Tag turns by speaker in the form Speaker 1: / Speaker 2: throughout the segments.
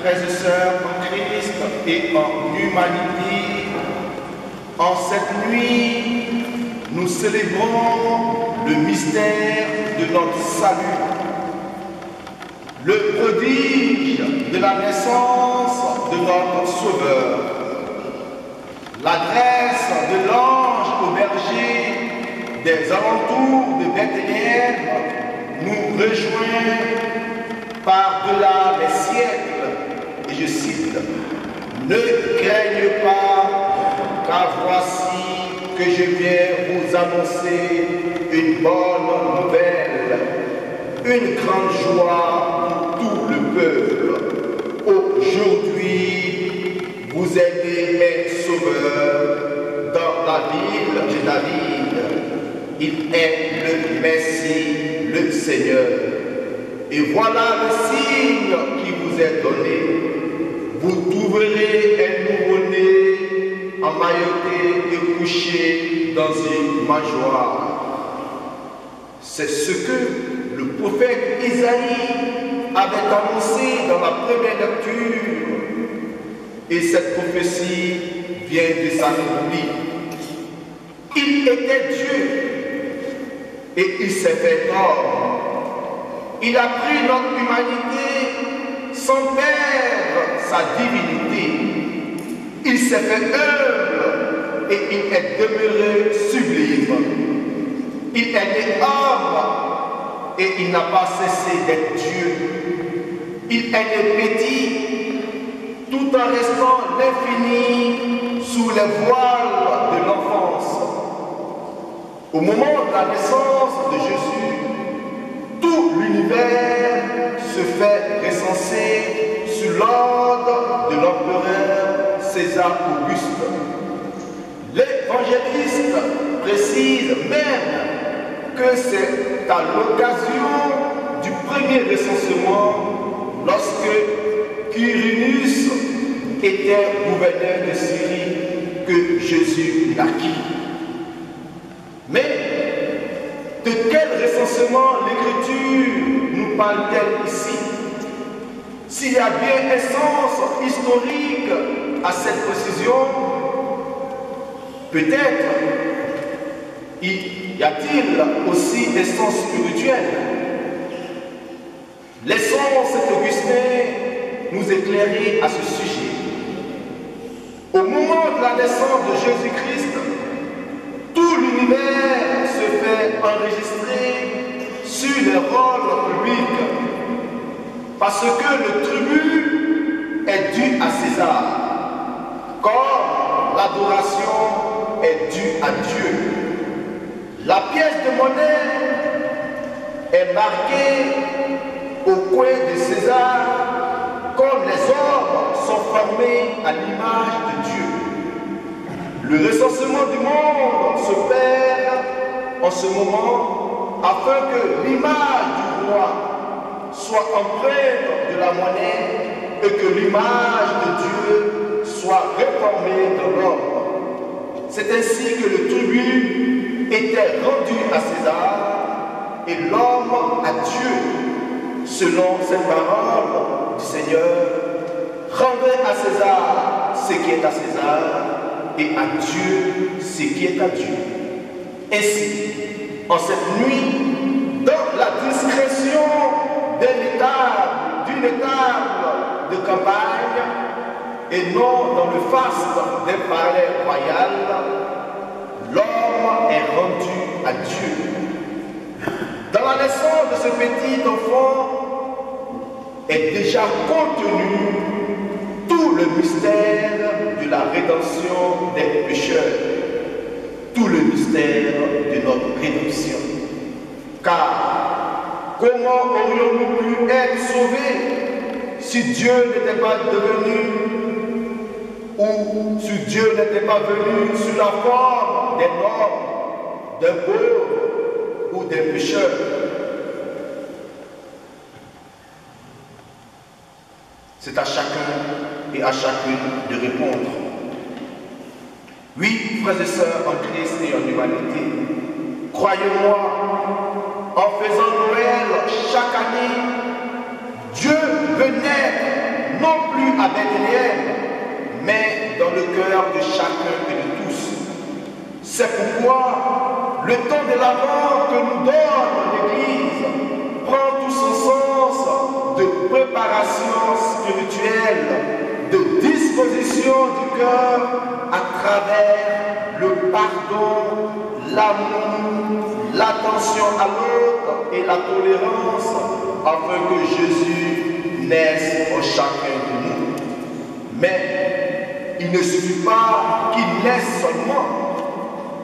Speaker 1: frères et sœurs en Christ et en humanité, en cette nuit, nous célébrons le mystère de notre salut, le prodige de la naissance de notre Sauveur, l'adresse de l'ange au berger des alentours de Bethléem nous rejoint par-delà les siècles, et je cite, « Ne craignez pas, car voici que je viens vous annoncer une bonne nouvelle, une grande joie pour tout le peuple. Aujourd'hui, vous êtes un sauveur dans la ville de David. Il est le Messie, le Seigneur. Et voilà le signe qui vous est donné. Vous trouverez un nouveau-né emmailloté et couché dans une mangeoire. » C'est ce que le prophète Isaïe avait annoncé dans la première lecture. Et cette prophétie vient de s'accomplir. Il était Dieu et il s'est fait homme. Il a pris notre humanité sans perdre sa divinité. Il s'est fait humble et il est demeuré sublime. Il est né homme et il n'a pas cessé d'être Dieu. Il est né petit tout en restant l'infini sous les voiles de l'enfance. Au moment de la naissance de Jésus, tout l'univers se fait recenser sous l'ordre de l'empereur César Auguste. L'évangéliste précise même que c'est à l'occasion du premier recensement, lorsque Quirinus était gouverneur de Syrie, que Jésus naquit. Mais de quel recensement l'Écriture nous parle-t-elle ici? S'il y a bien un sens historique à cette précision, peut-être y a-t-il aussi un sens spirituel. Laissons cet Augustin nous éclairer à ce sujet. Au moment de la naissance de Jésus-Christ, tout l'univers se fait enregistrer sur les rôles publics parce que le tribut est dû à César, comme l'adoration est due à Dieu. La pièce de monnaie est marquée au coin de César comme les hommes sont formés à l'image de Dieu. Le recensement du monde se perd en ce moment afin que l'image du roi soit empreinte de la monnaie et que l'image de Dieu soit réformée dans l'homme. C'est ainsi que le tribut était rendu à César et l'homme à Dieu, selon cette parole du Seigneur. Rendez à César ce qui est à César et à Dieu ce qui est à Dieu. Ainsi, en cette nuit, dans la discrétion d'une étable de campagne et non dans le faste d'un palais royal, l'homme est rendu à Dieu. Dans la naissance de ce petit enfant est déjà contenu tout le mystère de la rédemption des pécheurs, tout le mystère de notre rédemption. Car comment aurions-nous pu être sauvés si Dieu n'était pas devenu, ou si Dieu n'était pas venu sous la forme d'un homme, d'un pauvre ou d'un pécheur? C'est à chacun et à chacune de répondre. Oui, frères et sœurs en Christ et en humanité, croyez-moi, en faisant Noël chaque année, Dieu veut naître non plus à Bethléem, mais dans le cœur de chacun et de tous. C'est pourquoi le temps de l'Avent que nous donne l'Église prend tout son sens de préparation spirituelle, de disposition du cœur à travers le pardon, l'amour, l'attention à l'autre et la tolérance, afin que Jésus naisse en chacun de nous. Mais il ne suffit pas qu'il naisse seulement.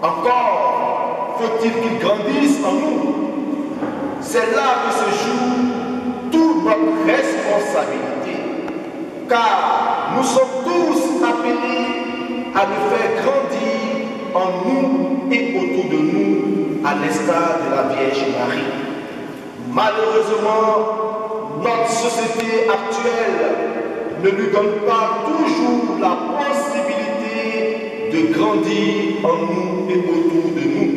Speaker 1: Encore faut-il qu'il grandisse en nous. C'est là que se joue toute notre responsabilité, car nous sommes tous appelés à le faire grandir en nous et autour de nous, à l'instar de la Vierge Marie. Malheureusement, notre société actuelle ne lui donne pas toujours la possibilité de grandir en nous et autour de nous.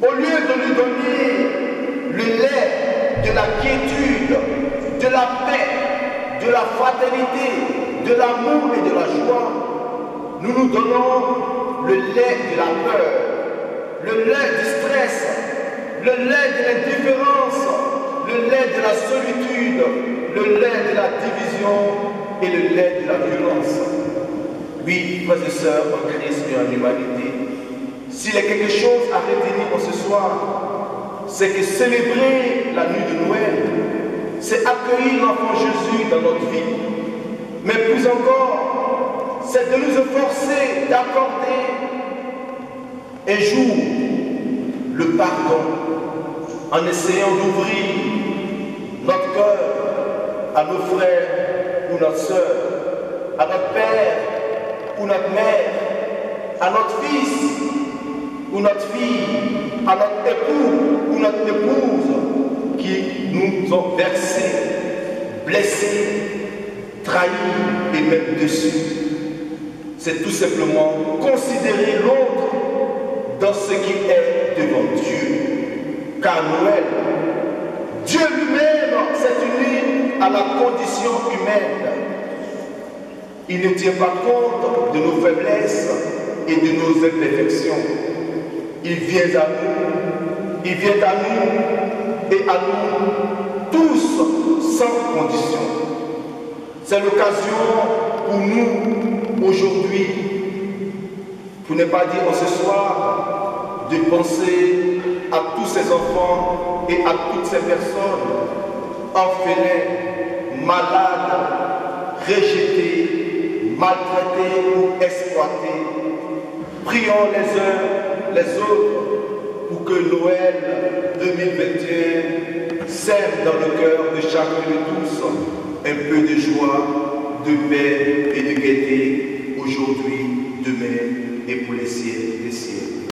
Speaker 1: Au lieu de lui donner le lait de la quiétude, de la paix, de la fraternité, de l'amour et de la joie, nous nous donnons le lait de la peur, le lait du stress, le lait de l'indifférence, le lait de la solitude, le lait de la division et le lait de la violence. Oui, frères et sœurs, en Christ et en humanité, s'il y a quelque chose à retenir en ce soir, c'est que célébrer la nuit de Noël, c'est accueillir l'enfant Jésus dans notre vie. Mais plus encore, c'est de nous efforcer d'accorder un jour le pardon en essayant d'ouvrir notre cœur à nos frères ou notre soeur, à notre père ou notre mère, à notre fils ou notre fille, à notre époux ou notre épouse qui nous ont versés, blessés, trahis et même déçus. C'est tout simplement considérer l'autre dans ce qui est devant Dieu. Car Noël, Dieu lui-même s'est uni à la condition humaine. Il ne tient pas compte de nos faiblesses et de nos imperfections. Il vient à nous et à nous tous sans condition. C'est l'occasion pour nous aujourd'hui, pour ne pas dire ce soir, de penser à tous ces enfants et à toutes ces personnes orphelins, malades, rejetés, maltraités ou exploités. Prions les uns les autres pour que Noël 2021 sème dans le cœur de chacun de tous un peu de joie, de paix et de gaieté aujourd'hui, demain et pour les siècles des siècles.